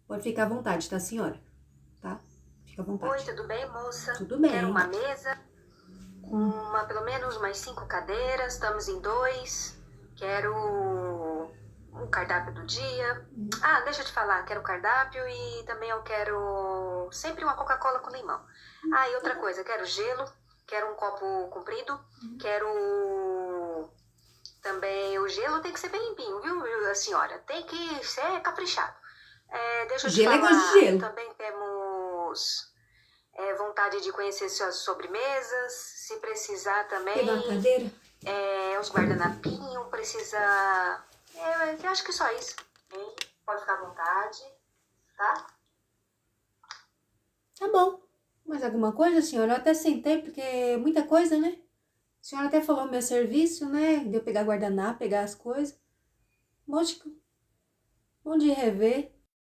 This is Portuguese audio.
Pode ficar à vontade, tá, senhora? Tá? Fica à Oi, vontade. tudo bem, moça? Tudo Quero uma bem. mesa com pelo menos umas 5 cadeiras. Estamos em dois. Quero um cardápio do dia. Ah, deixa eu te falar. Quero cardápio e também eu quero sempre uma Coca-Cola com limão. Ah, e outra coisa. Quero gelo. Quero um copo comprido. Quero também o gelo tem que ser bem limpinho, viu, a senhora? Tem que ser caprichado. Deixa eu te Gelo é gosto de falar. gelo. Também temos vontade de conhecer suas sobremesas, se precisar Quer dar uma também, cadeira? os guardanapinhos, precisa... eu acho que só isso. Hein? Pode ficar à vontade, tá? Tá bom. Mais alguma coisa, senhora? Eu até sentei, porque é muita coisa, né? A senhora até falou meu serviço, né? De eu pegar guardanapo, pegar as coisas. Lógico. Bom de rever.